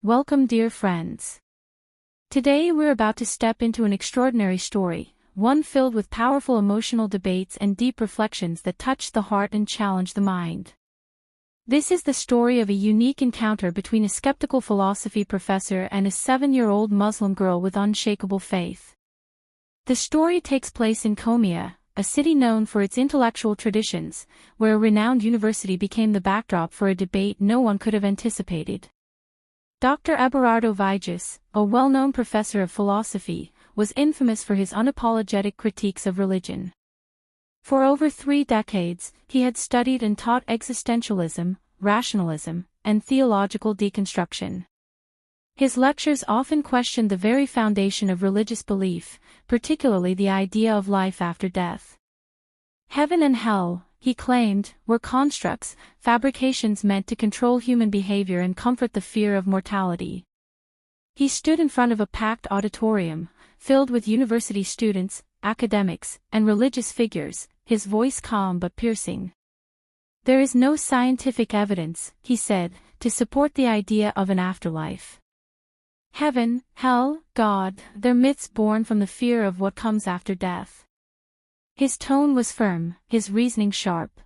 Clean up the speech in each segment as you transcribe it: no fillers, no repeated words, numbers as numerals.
Welcome, dear friends. Today we're about to step into an extraordinary story, one filled with powerful emotional debates and deep reflections that touch the heart and challenge the mind. This is the story of a unique encounter between a skeptical philosophy professor and a 7-year-old Muslim girl with unshakable faith. The story takes place in Comia, a city known for its intellectual traditions, where a renowned university became the backdrop for a debate no one could have anticipated. Dr. Eberardo Vigis, a well-known professor of philosophy, was infamous for his unapologetic critiques of religion. For over 3 decades, he had studied and taught existentialism, rationalism, and theological deconstruction. His lectures often questioned the very foundation of religious belief, particularly the idea of life after death. Heaven and hell, he claimed, were constructs, fabrications meant to control human behavior and comfort the fear of mortality. He stood in front of a packed auditorium, filled with university students, academics, and religious figures, his voice calm but piercing. There is no scientific evidence, he said, to support the idea of an afterlife. Heaven, hell, God, they're myths born from the fear of what comes after death. His tone was firm, his reasoning sharp.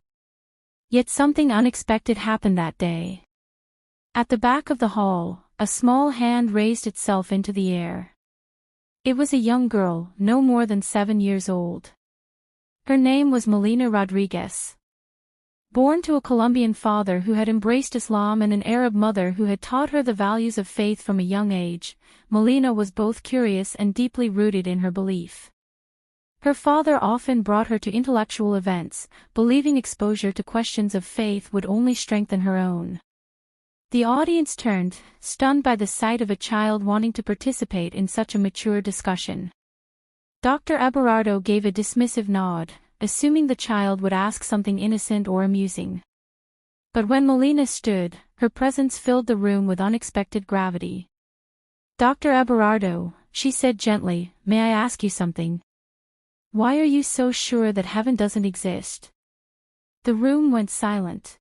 Yet something unexpected happened that day. At the back of the hall, a small hand raised itself into the air. It was a young girl, no more than 7 years old. Her name was Melena Rodriguez. Born to a Colombian father who had embraced Islam and an Arab mother who had taught her the values of faith from a young age, Melena was both curious and deeply rooted in her belief. Her father often brought her to intellectual events, believing exposure to questions of faith would only strengthen her own. The audience turned, stunned by the sight of a child wanting to participate in such a mature discussion. Dr. Eberardo gave a dismissive nod, assuming the child would ask something innocent or amusing. But when Melena stood, her presence filled the room with unexpected gravity. "Dr. Eberardo," she said gently, "may I ask you something? Why are you so sure that heaven doesn't exist?" The room went silent.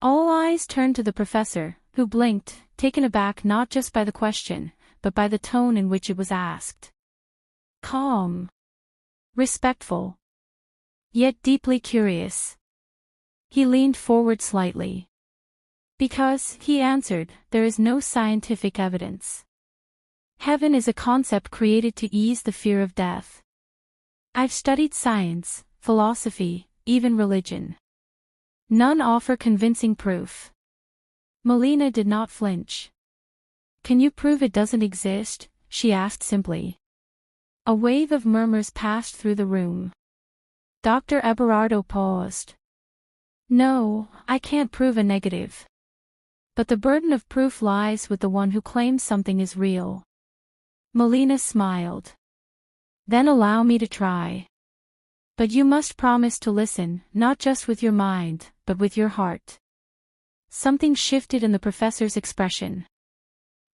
All eyes turned to the professor, who blinked, taken aback not just by the question, but by the tone in which it was asked. Calm. Respectful. Yet deeply curious. He leaned forward slightly. "Because," he answered, "there is no scientific evidence. Heaven is a concept created to ease the fear of death. I've studied science, philosophy, even religion. None offer convincing proof." Melena did not flinch. "Can you prove it doesn't exist?" she asked simply. A wave of murmurs passed through the room. Dr. Eberardo paused. "No, I can't prove a negative. But the burden of proof lies with the one who claims something is real." Melena smiled. "Then allow me to try. But you must promise to listen, not just with your mind, but with your heart." Something shifted in the professor's expression.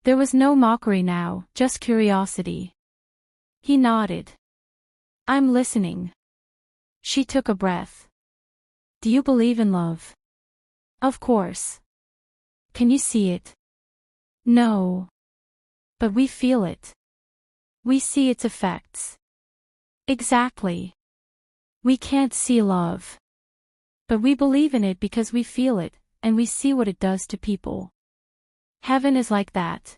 There was no mockery now, just curiosity. He nodded. "I'm listening." She took a breath. "Do you believe in love?" "Of course." "Can you see it?" "No. But we feel it. We see its effects." "Exactly. We can't see love. But we believe in it because we feel it, and we see what it does to people. Heaven is like that.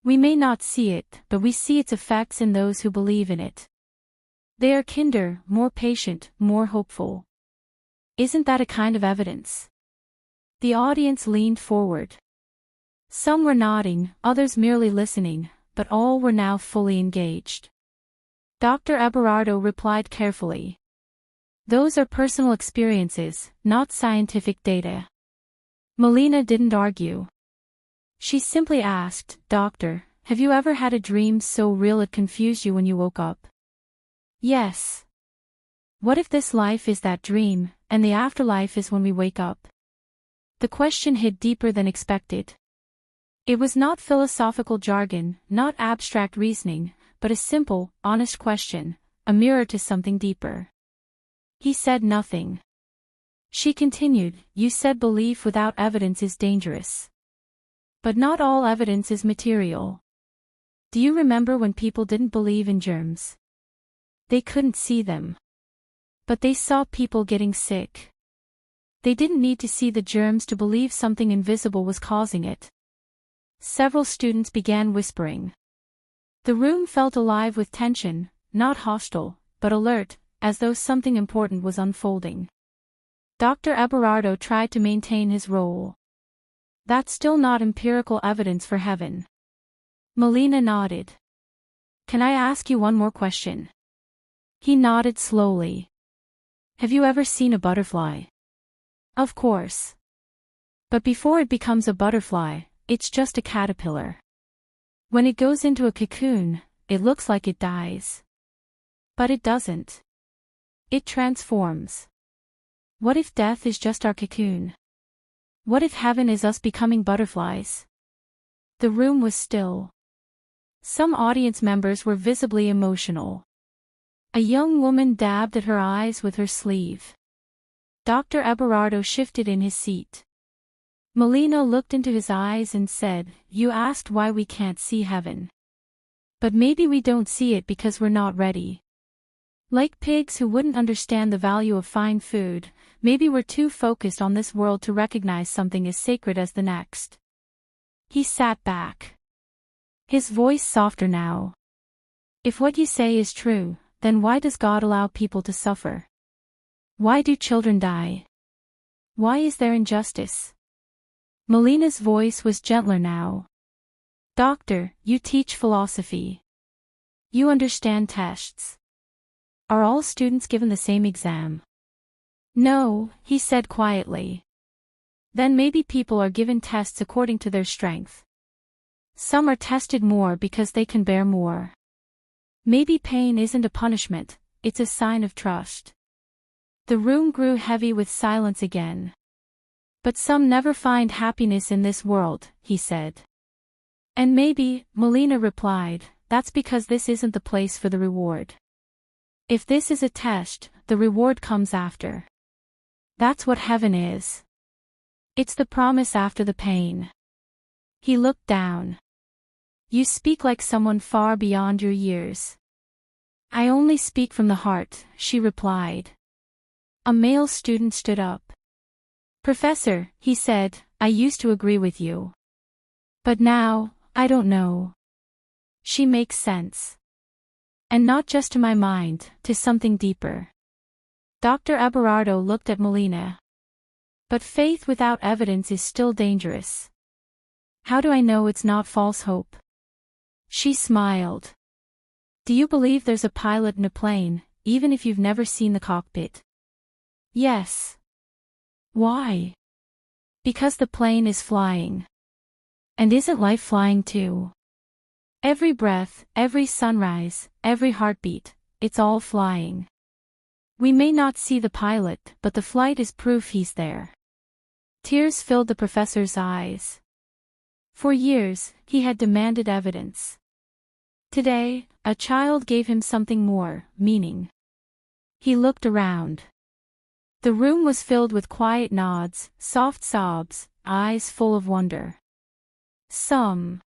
We may not see it, but we see its effects in those who believe in it. They are kinder, more patient, more hopeful. Isn't that a kind of evidence?" The audience leaned forward. Some were nodding, others merely listening, but all were now fully engaged. Dr. Eberardo replied carefully. "Those are personal experiences, not scientific data." Melena didn't argue. She simply asked, "Doctor, have you ever had a dream so real it confused you when you woke up?" "Yes." "What if this life is that dream, and the afterlife is when we wake up?" The question hit deeper than expected. It was not philosophical jargon, not abstract reasoning, but a simple, honest question, a mirror to something deeper. He said nothing. She continued, "You said belief without evidence is dangerous. But not all evidence is material. Do you remember when people didn't believe in germs? They couldn't see them. But they saw people getting sick. They didn't need to see the germs to believe something invisible was causing it. Several students began whispering. The room felt alive with tension, not hostile, but alert, as though something important was unfolding. Dr. Eberardo tried to maintain his role. That's still not empirical evidence for heaven. Melena nodded. Can I ask you one more question? He nodded slowly. Have you ever seen a butterfly? Of course. But before it becomes a butterfly, it's just a caterpillar. When it goes into a cocoon, it looks like it dies. But it doesn't. It transforms. What if death is just our cocoon? What if heaven is us becoming butterflies? The room was still. Some audience members were visibly emotional. A young woman dabbed at her eyes with her sleeve. Dr. Eberardo shifted in his seat. Melena looked into his eyes and said, "You asked why we can't see heaven. But maybe we don't see it because we're not ready. Like pigs who wouldn't understand the value of fine food, maybe we're too focused on this world to recognize something as sacred as the next." He sat back. His voice softer now. If what you say is true, then why does God allow people to suffer? Why do children die? Why is there injustice? Melena's voice was gentler now. Doctor, you teach philosophy. You understand tests. Are all students given the same exam? No, he said quietly. Then maybe people are given tests according to their strength. Some are tested more because they can bear more. Maybe pain isn't a punishment, it's a sign of trust. The room grew heavy with silence again. But some never find happiness in this world, he said. And maybe, Melena replied, that's because this isn't the place for the reward. If this is a test, the reward comes after. That's what heaven is. It's the promise after the pain. He looked down. You speak like someone far beyond your years. I only speak from the heart, she replied. A male student stood up. Professor, he said, I used to agree with you. But now, I don't know. She makes sense. And not just to my mind, to something deeper. Dr. Eberardo looked at Melena. But faith without evidence is still dangerous. How do I know it's not false hope? She smiled. Do you believe there's a pilot in a plane, even if you've never seen the cockpit? Yes. Why? Because the plane is flying. And isn't life flying too? Every breath, every sunrise, every heartbeat, it's all flying. We may not see the pilot, but the flight is proof he's there. Tears filled the professor's eyes. For years, he had demanded evidence. Today, a child gave him something more, meaning. He looked around. The room was filled with quiet nods, soft sobs, eyes full of wonder. Some